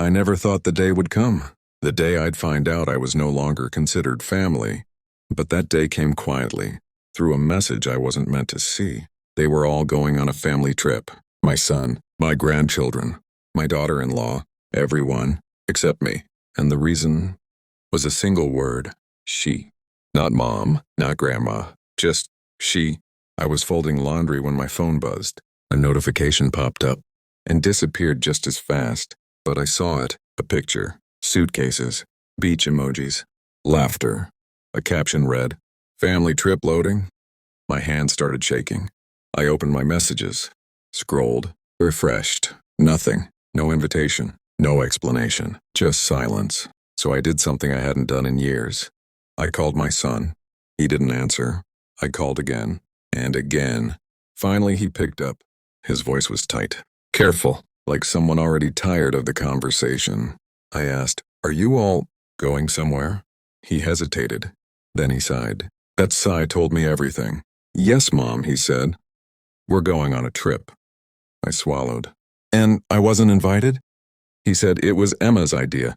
I never thought the day would come. The day I'd find out I was no longer considered family. But that day came quietly, through a message I wasn't meant to see. They were all going on a family trip. My son, my grandchildren, my daughter-in-law, everyone, except me. And the reason was a single word, she. Not mom, not grandma, just she. I was folding laundry when my phone buzzed. A notification popped up and disappeared just as fast, but I saw it, a picture, suitcases, beach emojis, laughter. A caption read, "Family trip loading." My hand started shaking. I opened my messages, scrolled, refreshed. Nothing, no invitation, no explanation, just silence. So I did something I hadn't done in years. I called my son. He didn't answer. I called again, and again. Finally, he picked up. His voice was tight, careful, like someone already tired of the conversation. I asked, "Are you all going somewhere?" He hesitated. Then he sighed. That sigh told me everything. "Yes, Mom," he said. "We're going on a trip." I swallowed. "And I wasn't invited?" He said it was Emma's idea.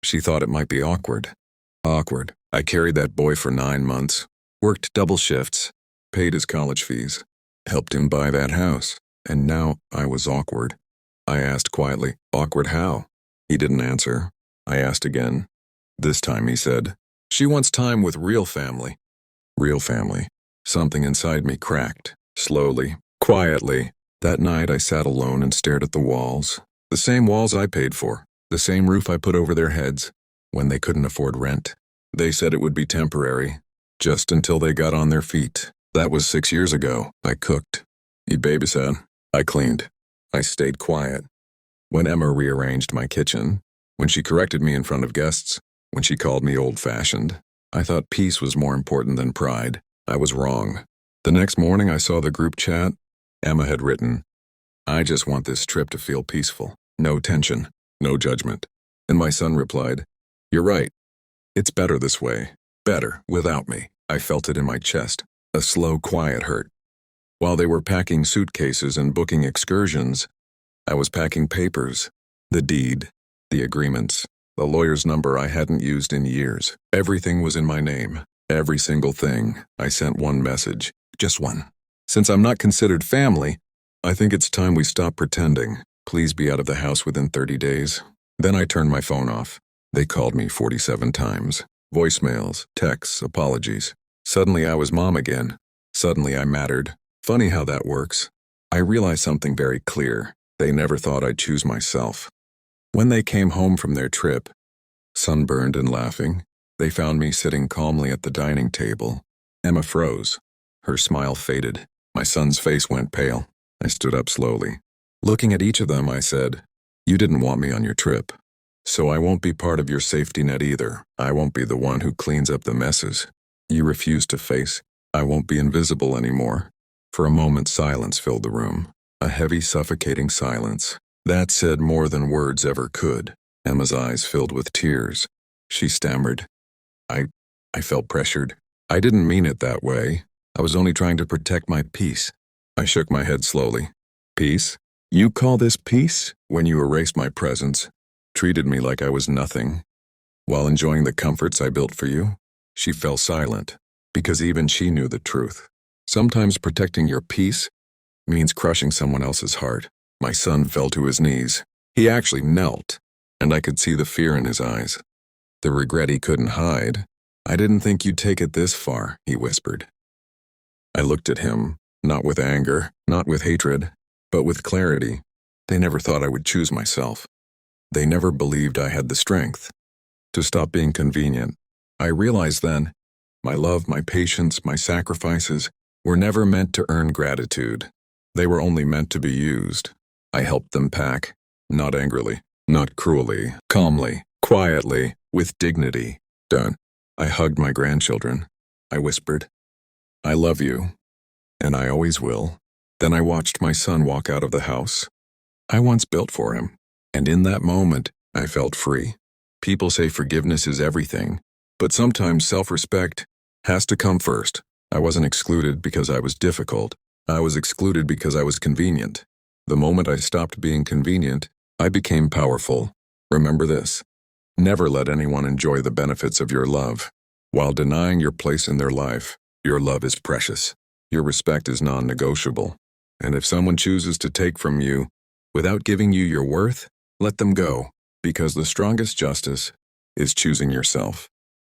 She thought it might be awkward. Awkward. I carried that boy for 9 months, worked double shifts, paid his college fees, helped him buy that house, and now I was awkward. I asked quietly, "Awkward how?" He didn't answer. I asked again. This time he said, "She wants time with real family." Real family. Something inside me cracked, slowly, quietly. That night I sat alone and stared at the walls. The same walls I paid for, the same roof I put over their heads when they couldn't afford rent. They said it would be temporary, just until they got on their feet. That was 6 years ago. I cooked. He babysat. I cleaned. I stayed quiet. When Emma rearranged my kitchen, when she corrected me in front of guests, when she called me old-fashioned, I thought peace was more important than pride. I was wrong. The next morning I saw the group chat. Emma had written, "I just want this trip to feel peaceful. No tension, no judgment." And my son replied, "You're right. It's better this way. Better without me." I felt it in my chest, a slow, quiet hurt. While they were packing suitcases and booking excursions, I was packing papers, the deed, the agreements, the lawyer's number I hadn't used in years. Everything was in my name. Every single thing. I sent one message, just one. "Since I'm not considered family, I think it's time we stop pretending. Please be out of the house within 30 days. Then I turned my phone off. They called me 47 times. Voicemails, texts, apologies. Suddenly I was mom again. Suddenly I mattered. Funny how that works. I realized something very clear. They never thought I'd choose myself. When they came home from their trip, sunburned and laughing, they found me sitting calmly at the dining table. Emma froze. Her smile faded. My son's face went pale. I stood up slowly. Looking at each of them, I said, "You didn't want me on your trip. So I won't be part of your safety net either. I won't be the one who cleans up the messes you refuse to face. I won't be invisible anymore." For a moment, silence filled the room. A heavy, suffocating silence. That said more than words ever could. Emma's eyes filled with tears. She stammered. I felt pressured. I didn't mean it that way. I was only trying to protect my peace. I shook my head slowly. "Peace? You call this peace? When you erased my presence, treated me like I was nothing, while enjoying the comforts I built for you?" She fell silent, because even she knew the truth. Sometimes protecting your peace means crushing someone else's heart. My son fell to his knees. He actually knelt, and I could see the fear in his eyes, the regret he couldn't hide. "I didn't think you'd take it this far," he whispered. I looked at him, not with anger, not with hatred, but with clarity. They never thought I would choose myself. They never believed I had the strength to stop being convenient. I realized then, my love, my patience, my sacrifices were never meant to earn gratitude. They were only meant to be used. I helped them pack, not angrily, not cruelly, calmly, quietly, with dignity. Done. I hugged my grandchildren. I whispered, "I love you, and I always will." Then I watched my son walk out of the house I once built for him, and in that moment, I felt free. People say forgiveness is everything, but sometimes self-respect has to come first. I wasn't excluded because I was difficult. I was excluded because I was convenient. The moment I stopped being convenient, I became powerful. Remember this. Never let anyone enjoy the benefits of your love. While denying your place in their life, your love is precious. Your respect is non-negotiable. And if someone chooses to take from you without giving you your worth, let them go, because the strongest justice is choosing yourself.